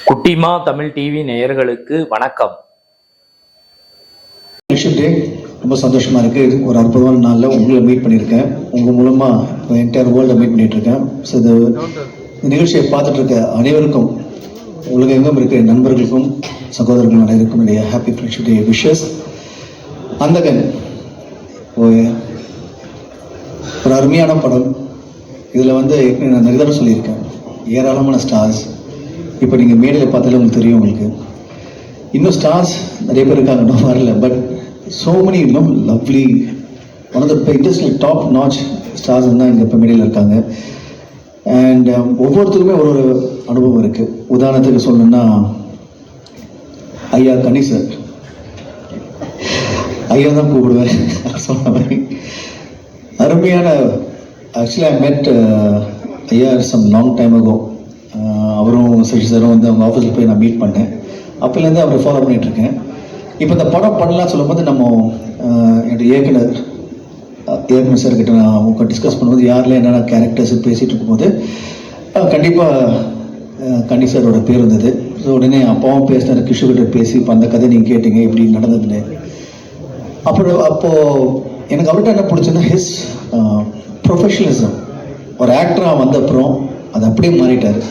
குட்டிமா தமிழ் டிவி நேயர்களுக்கு வணக்கம். ரொம்ப சந்தோஷமா இருக்கு. ஒரு அற்புதமான நாளில் உங்களை மீட் பண்ணியிருக்கேன். உங்கள் மூலமா என்டையர் வேர்ல்டை மீட் பண்ணிட்டு இருக்கேன். ஸோ இந்த நிகழ்ச்சியை பார்த்துட்டு இருக்க அனைவருக்கும், உலகம் எங்கும் இருக்க நண்பர்களுக்கும் சகோதரர்களும் அனைவருக்கும் என்னுடைய ஹாப்பி ஃப்ரெண்ட்ஷிப் டே விஷஸ். அந்தகன் ஒரு அருமையான படம். இதில் நான் நிறைய தடவை சொல்லியிருக்கேன், ஏராளமான ஸ்டார்ஸ். இப்போ நீங்கள் மேடையில் பார்த்தாலே உங்களுக்கு தெரியும். உங்களுக்கு இன்னும் ஸ்டார்ஸ் நிறைய பேர் இருக்காங்க, இன்னும் வரல. பட் ஸோ மெனி இன்னும் lovely one of the industrial top notch stars தான் இங்கே இப்போ மேடையில் இருக்காங்க. அண்ட் ஒவ்வொருத்தருக்குமே ஒரு ஒரு அனுபவம் இருக்குது. உதாரணத்துக்கு சொல்லணுன்னா ஐயா கனி சார், ஐயா தான் கூப்பிடுவேன் சொன்ன மாதிரி. அருமையான ஆக்சுவலி ஐ மெட் ஐயா சம் லாங் டைம் அகோ. அவரும் சசி சாரும் அவங்க ஆஃபீஸில் போய் நான் மீட் பண்ணேன். அப்போலேருந்து அவரை ஃபாலோ பண்ணிகிட்ருக்கேன். இப்போ இந்த படம் பண்ணலாம் சொல்லும்போது நம்ம என்னுடைய இயக்குனர் சார்கிட்ட நான் அவங்க டிஸ்கஸ் பண்ணும்போது யாரில் என்னென்ன கேரக்டர்ஸ் பேசிகிட்டு இருக்கும்போது கண்டிப்பாக கனி சாரோட பேர் இருந்தது. ஸோ உடனே அப்பாவும் பேசினார், கிஷோர்கிட்ட பேசி இப்போ அந்த கதை நீங்கள் கேட்டீங்க இப்படி நடந்ததுன்னு. அப்போது எனக்கு அவர்கிட்ட என்ன பிடிச்சதுன்னா ஹிஸ் ப்ரொஃபஷனலிசம். ஒரு ஆக்டராக வந்த அப்புறம் அது அப்படியே மாறிட்டார்.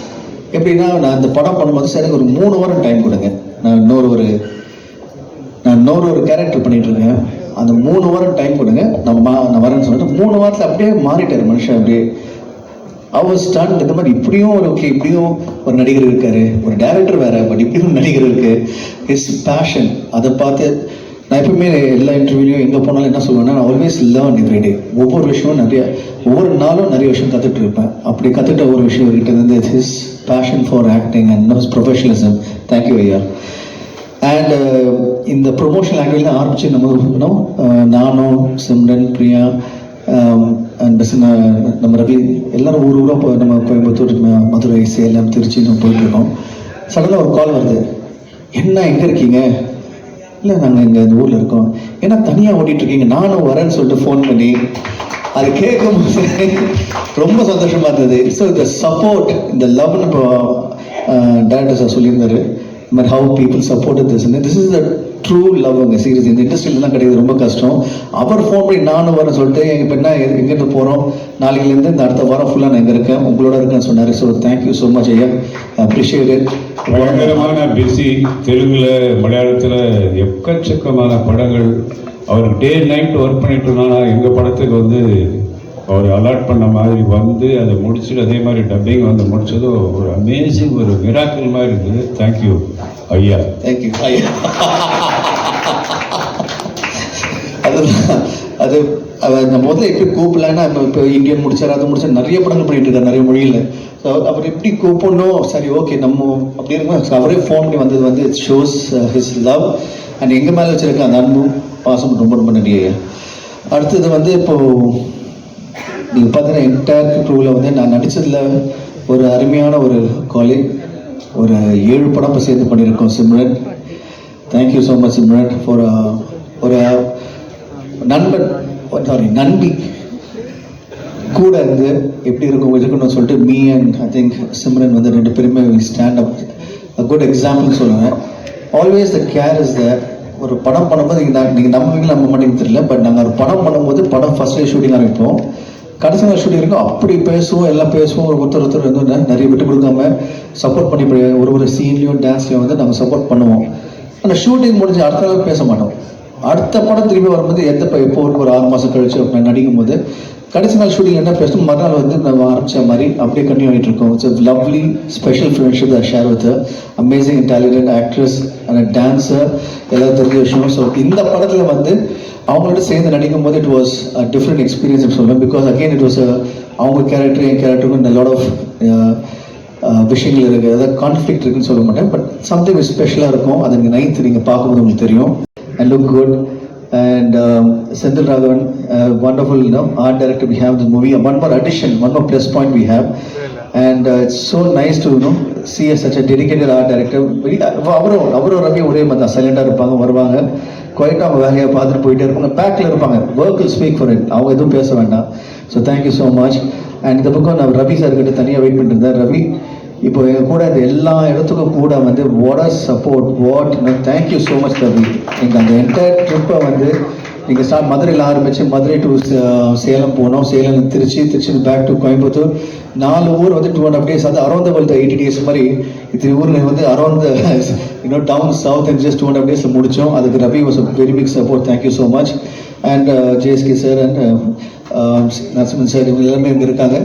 எப்படின்னா, நான் இந்த படம் பண்ணும்போது சார் எனக்கு ஒரு 3 வாரம் டைம் கொடுங்க, நான் இன்னொரு ஒரு கேரக்டர் பண்ணிட்டு இருக்கேன், அந்த 3 வாரம் டைம் கொடுங்க, நான் வரேன்னு சொல்லிட்டு 3 வாரத்தில் அப்படியே மாறிட்டார் மனுஷன். அப்படியே அவர் ஸ்டார்ட் இந்த மாதிரி இப்படியும் ஒரு ஓகே, இப்படியும் ஒரு நடிகர் இருக்காரு, ஒரு டைரக்டர் வேற, பட் இப்படியும் நடிகர் இருக்கு. ஹிஸ் பேஷன் அதை பார்த்து நான் எப்பவுமே எல்லா இன்டர்வியூலையும் எங்கே போனாலும் என்ன சொல்லுவேன்னா, நான் ஆல்வேஸ் லேர்ன் எவ்ரிடே. ஒவ்வொரு விஷயமும் ஒவ்வொரு நாளும் நிறைய விஷயம் கற்றுட்டு இருப்பேன். அப்படி கற்றுட்ட ஒரு விஷயம் கிட்ட இருந்து his passion for acting and his professionalism. Thank you ஐயா. அண்ட் இந்த ப்ரொமோஷனல் ஆக்டிவிட்டி ஆரம்பித்து நம்ம நானும் சிம்ரன், பிரியா அண்ட் நம்ம ரவி எல்லாரும் ஊராக இப்போ நம்ம கோயம்புத்தூர், மதுரை, சேலம், திருச்சி நம்ம போயிட்டுருக்கோம். சடனாக ஒரு கால் வருது, என்ன எங்கே இருக்கீங்க? இல்லை நாங்கள் இங்கே இந்த ஊரில் இருக்கோம். ஏன்னா தனியாக ஓட்டிகிட்ருக்கீங்க, நானும் வரேன்னு சொல்லிட்டு ஃபோன் பண்ணி அது கேட்கும்போது ரொம்ப சந்தோஷமாக இருந்தது. ஸோ இந்த சப்போர்ட், இந்த லவ்னு இப்போ டேரக்டர் சார் சொல்லியிருந்தாரு, இந்த மாதிரி how people support this is the true love. அங்கே சீரியஸ் இந்த இண்டஸ்ட்ரியிலலாம் கிடையாது, ரொம்ப கஷ்டம். அவர் ஃபோன் பண்ணி நானும் வரேன் சொல்லிட்டு இப்போ என்ன எங்கேருந்து போகிறோம், நாளைக்குலேருந்து இந்த அடுத்த வாரம் ஃபுல்லாக நான் இங்கே இருக்கேன், உங்களோட இருக்கேன்னு சொன்னார். ஸோ தேங்க்யூ ஸோ மச் ஐயா, அப்ரிஷியேட் இட். பயங்கரமான பிஸி. தெலுங்குல, மலையாளத்தில் எக்கச்சக்கமான படங்கள். அவர் டே நைட் ஒர்க் பண்ணிட்டு இருந்தானா எங்கள் படத்துக்கு அவர் அலாட் பண்ண மாதிரி அதை முடிச்சுட்டு அதே மாதிரி டப்பிங் முடிச்சதும் ஒரு அமேசிங், ஒரு மிராக்கிள் மாதிரி இருந்தது. தேங்க்யூ ஐயா. தேங்க்யூ ஐயா. அது நம்ம முதல்ல எப்படி கூப்பிடலான்னா, இப்போ இந்தியன் முடிச்சார், அது முடிச்சா நிறைய படங்கள் பண்ணிட்டு இருக்காரு நிறைய மொழியில். ஸோ அவர் எப்படி கூப்பிடணும், சரி ஓகே நம்ம அப்படி இருக்கும். அவரே ஃபோன் பண்ணி வந்தது it shows his love and எங்கள் மேலே வச்சுருக்க அந்த அன்பும் பாசம் ரொம்ப ரொம்ப நன்றி ஐயா. அடுத்தது இப்போது நீங்கள் பார்த்தீங்கன்னா என்டையர் க்ரூவில் நான் நடித்ததில் ஒரு அருமையான ஒரு காலேஜ், ஒரு 7 படம் இப்போ சேர்த்து பண்ணியிருக்கோம். Simran, thank you so much Simran for ஒரு நண்பி கூட இருந்து எப்படி இருக்கணும்னு சொல்லிட்டு me and I think Simran 2 பேருமே ஸ்டாண்ட் அப் குட் எக்ஸாம்பிள் சொல்லுவேன். Always the care is the. ஒரு படம் பண்ணும்போது நீங்கள் நம்புவீங்களா நம்ப மாட்டேங்குது தெரியல, பட் நாங்கள் ஒரு படம் பண்ணும்போது படம் ஃபர்ஸ்ட் டே ஷூட்டிங் ஆரம்பிப்போம், கடைசி நாள் ஷூட்டிங் இருக்கும். அப்படி பேசுவோம், எல்லாம் பேசுவோம், ஒருத்தர் நிறைய விட்டு கொடுக்காம சப்போர்ட் பண்ணி ஒரு சீன்லையும் டான்ஸ்லையும் நாங்கள் சப்போர்ட் பண்ணுவோம். அந்த ஷூட்டிங் முடிஞ்சு அடுத்த நாள் பேச மாட்டோம். அடுத்த படம் திரும்பி வரும்போது எப்போ ஒரு 6 மாதம் கழிச்சு நடிக்கும் போது கடைசி நாள் ஷூட்டிங் என்ன பேசணும், மறுநாள் நம்ம ஆரம்பித்த மாதிரி அப்படியே கண்டினியூ ஆகிட்டு இருக்கோம். It's lovely special friendship I share with amazing talented actress and dancer, எல்லாம் தெரிஞ்ச விஷயம். ஸோ இந்த படத்தில் அவங்களோட சேர்ந்து நடிக்கும் போது it was a different experience சொல்லுவேன். பிகாஸ் அகெயின் இட் வாஸ் அவங்க கேரக்டர் என் கேரக்டருக்கும் லாட் ஆஃப் விஷயங்கள் இருக்குது, அதாவது கான்ஃப்ளிக்ட் இருக்குன்னு சொல்ல மாட்டேன், பட் சம்திங் ஸ்பெஷலாக இருக்கும். அது நீங்கள் 9th நீங்கள் பார்க்கும்போது உங்களுக்கு தெரியும். And look good. And Senthil Raghavan, wonderful art director we have in the movie. One more addition, one more plus point we have. And it's so nice to see such a dedicated art director. அவரும் ரவி ஒரே மாதிரி தான், சைலண்டாக இருப்பாங்க, வருவாங்க, குவைட்டாக அவங்க வேலையை பார்த்துட்டு போயிட்டே இருப்பாங்க, பேக்கில் இருப்பாங்க. Work will speak for it, அவங்க எதுவும் பேச வேண்டாம். So thank you so much. And இந்த பக்கம் நான் ரவி சார் கிட்ட தனியாக வெயிட் பண்ணிட்டு இருந்தேன். ரவி இப்போ எங்கள் கூட இந்த எல்லா இடத்துக்கும் கூட வந்து what are support what thank you so much Ravi. எங்கள் அந்த என்டையர் ட்ரிப்பை வந்து நீங்கள் மதுரையில் ஆரம்பித்து மதுரை டு சேலம் போனோம், சேலம் திருச்சி பேக் டு கோயம்புத்தூர், 4 ஊர் வந்து 2.5 days, அது அரௌண்ட் த வேர்ல்டு 80 days மாதிரி இத்தனை ஊரில் வந்து around town south and just 2.5 days முடித்தோம். அதுக்கு Ravi was a very big support, thank you so much. And JSK sir and Narasimhan sir இவங்க எல்லாமே இங்கே இருக்காங்க,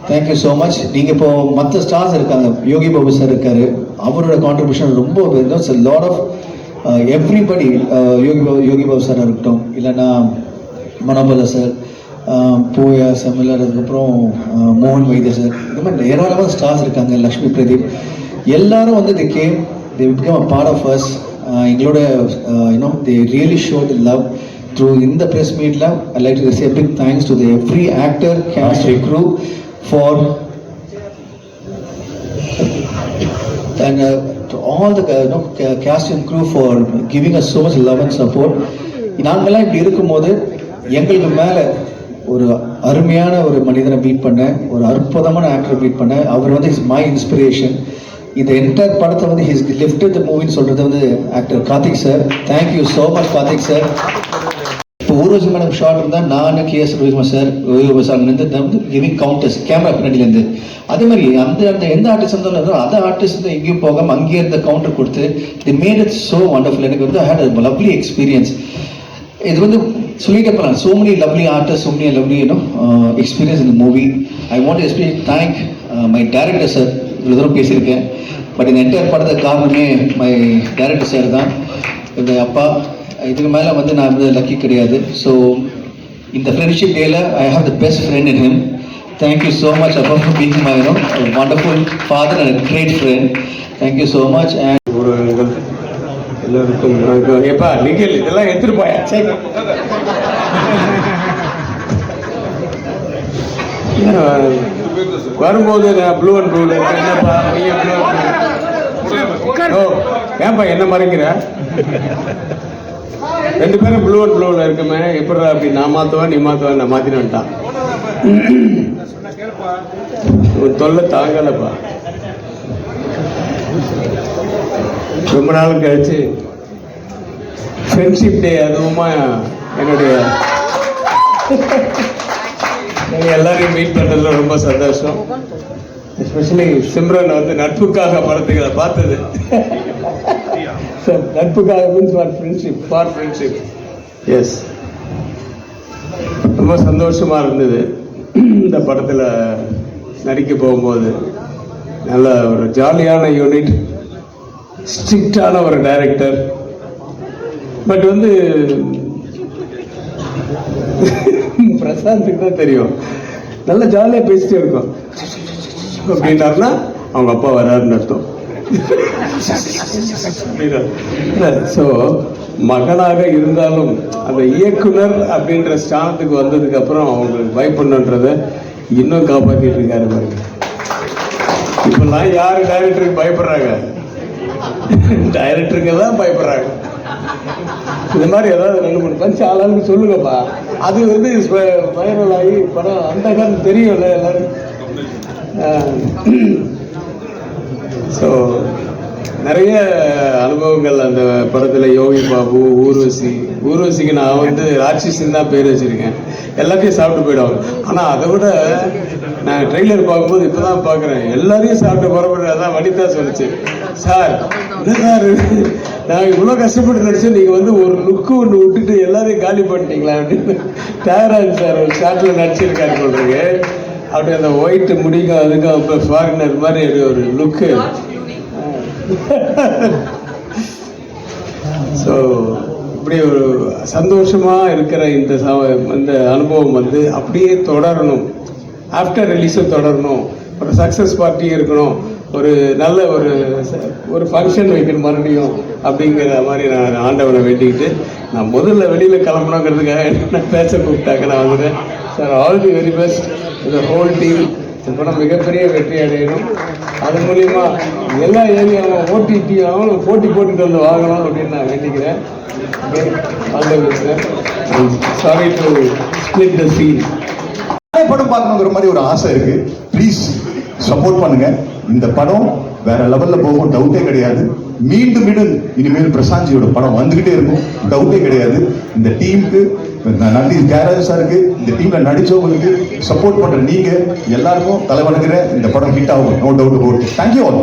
தேங்க்யூ ஸோ மச். நீங்கள் இப்போ மற்ற ஸ்டார்ஸ் இருக்காங்க, யோகி பாபு சார் இருக்காரு, அவரோட கான்ட்ரிபியூஷன் ரொம்ப lot of everybody, Yogi Babu sir இருக்கட்டும், இல்லைன்னா மனோபல சார், பூயா சமிலர், அதுக்கப்புறம் மோகன் வைத்திய சார், இந்த மாதிரி ஏராளமான ஸ்டார்ஸ் இருக்காங்க, லக்ஷ்மி பிரதீப், எல்லாரும் வந்து they came, they became a part of us. எங்களோட they really showed love through in the press meet la. I'd like to say a big thanks to the every actor, cast and crew for and to all the cast and crew for giving us so much love and support. நாங்கெல்லாம் இப்படி இருக்கும்போது எங்களுக்கு மேலே ஒரு அருமையான ஒரு மனிதனை meet பண்ணேன், ஒரு அற்புதமான ஆக்டரை மீட் பண்ணேன். அவர் வந்து இஸ் மை இன்ஸ்பிரேஷன். இந்த என்டையர் படத்தை வந்து ஹிஸ் லிஃப்டட் த மூவின்னு சொல்கிறது வந்து actor Karthik sir. Thank you so much Karthik sir. இப்போ ஊர்வசி மேடம் ஷார்ட் இருந்தால் நான் கேஎஸ் ரோஹிமா சார் வந்து கிவிங் கவுண்டர்ஸ் கேமரா பின்னாடிலேருந்து, அதே மாதிரி அந்த எந்த ஆர்டிஸ்ட் இருந்தாலும் அந்த ஆர்டிஸ்ட் எங்கேயும் போகாமல் அங்கேயே இருந்த கவுண்டர் கொடுத்து தி மேட் இட் ஸோ வண்டர்ஃபுல். எனக்கு வந்து ஐ ஹேட் அ லவ்லி எக்ஸ்பீரியன்ஸ். இது வந்து சொல்லிட்டே போகலாம், so many lovely artists, so many lovely experience in the movie. I want to especially thank my director sir. இவ்வளோ தூரம் பேசியிருக்கேன், பட் இந்த என்டையர் படத்துக்கு காரணமே மை டைரக்டர் சார் தான், என்னுடைய அப்பா. இதுக்கு மேலே வந்து நான் வந்து லக்கி கிடையாது. ஸோ இந்த ஃப்ரெண்ட்ஷிப் டேயில் I have the best friend in him. Thank you so much அப்பா for being my wonderful father and great friend. Thank you so much. And ஊடகங்கள் எல்லாருக்கும் எப்பா நீங்கள் இதெல்லாம் எடுத்துட்டு போயா வரும்போது நான் ப்ளூ அண்ட் ப்ளூல இருக்கேன். என்னப்பா ஓ ஏன்பா என்ன மறைக்கிற? 2 பேரும் ப்ளூ அண்ட் ப்ளூவில் இருக்குமே, எப்படா அப்படி நான் மாற்றுவேன் நீ மாற்றுவேன், நான் மாற்றின்னு வந்துட்டான். தொல்லை தாங்கலப்பா. ரொம்ப நாள் கழிச்சு ஃப்ரெண்ட்ஷிப் டே, அதுவுமா என்னுடைய எல்லாரையும் மீட் பண்ணுறதுல ரொம்ப சந்தோஷம். எஸ்பெஷலி சிம்ரன் வந்து நட்புக்காக படத்துக்களை பார்த்தது. நட்புக்காக மீன்ஸ் ஃபார் ஃப்ரெண்ட்ஷிப். எஸ், ரொம்ப சந்தோஷமாக இருந்தது இந்த படத்தில் நடிக்க போகும்போது. நல்ல ஒரு ஜாலியான யூனிட், ஸ்ட்ரிக்டான ஒரு டைரக்டர். பட் வந்து பிரசாந்துக்கு தான் தெரியும், நல்ல ஜாலியாக பேசிட்டே இருக்கும். அப்படின்னாருன்னா அவங்க அப்பா வராருன்னு அர்த்தம். ஸோ மகனாக இருந்தாலும் அந்த இயக்குனர் அப்படின்ற ஸ்தானத்துக்கு வந்ததுக்கு அப்புறம் அவங்களுக்கு பயப்படணுன்றதை இன்னும் காப்பாற்றிட்டு இருக்காரு பாருங்க. இப்பெல்லாம் யாரு டைரக்டருக்கு பயப்படுறாங்க? டைரக்டருக்கு தான் பயப்படுறாங்க. இந்த மாதிரி ஏதாவது 2-3 பஞ்சு ஆளாளுக்கு சொல்லுங்கப்பா. அது வந்து வைரல் ஆகி படம் அந்த காலம் தெரியும்ல எல்லாரும். ஸோ நிறைய அனுபவங்கள் அந்த படத்தில். யோகி பாபு, ஊர்வசிக்கு நான் வந்து ராட்சசின்னு தான் பேர் வச்சுருக்கேன். எல்லாத்தையும் சாப்பிட்டு போயிடுவாங்க. ஆனால் அதை விட நான் ட்ரெய்லர் பார்க்கும்போது இப்போ தான் பார்க்குறேன், எல்லாரையும் சாப்பிட்டு புறப்படுற. அதான் வனிதா சொல்லிச்சு, சார் என்ன சார் நான் இவ்வளோ கஷ்டப்பட்டு நடிச்சேன், நீங்கள் வந்து ஒரு லுக்கு ஒன்று விட்டுட்டு எல்லாரையும் காலி பண்ணிட்டீங்களா அப்படின்னு. டயராஜ் சார் ஒரு ஷார்ட்டில் நடிச்சிருக்காரு சொல்கிறீங்க. அப்படி அந்த ஒயிட் முடிக்கும் அதுக்கும் இப்போ ஃபாரினர் மாதிரி ஒரு லுக்கு. ஸோ இப்படி ஒரு சந்தோஷமாக இருக்கிற இந்த அனுபவம் வந்து அப்படியே தொடரணும். ஆஃப்டர் ரிலீஸும் தொடரணும். ஒரு சக்ஸஸ் பார்ட்டியும் இருக்கணும். ஒரு நல்ல ஒரு ஃபங்க்ஷன் வைக்கணும் மறுபடியும் அப்படிங்கிற மாதிரி நான் ஆண்டவனை வேண்டிக்கிட்டு, நான் முதல்ல வெளியில் கிளம்பணுங்கிறதுக்காக என்ன பேச கூப்பிட்டாங்க. நான் வந்துட்டேன். Sir, all the very best இந்த ஹோல் டீம். இந்த படம் மிகப்பெரிய வெற்றி அடையணும். அது மூலிமா எல்லா ஏரியாவும் ஓடிடியாகவும் போட்டுட்டு வந்து வாங்கணும் அப்படின்னு நான் வேண்டிக்கிறேன். Sorry to split the scene. படம் பார்க்கணுங்கிற மாதிரி ஒரு ஆசை இருக்கு. ப்ளீஸ் சப்போர்ட் பண்ணுங்க. இந்த படம் வேற லெவல்ல போகும், டவுட்டே கிடையாது. மீண்டும் மீண்டும் இனிமேல் பிரசாந்த்ஜியோட படம் வந்துகிட்டே இருக்கும், டவுட்டே கிடையாது. இந்த டீமுக்கு நன்றி, கேரளா சாருக்கு, இந்த டீம்ல நடிச்சவங்களுக்கு, சப்போர்ட் பண்ற நீங்க எல்லாருக்கும் தலைவணங்குற. இந்த படம் ஹிட் ஆகும், no doubt about. Thank you all.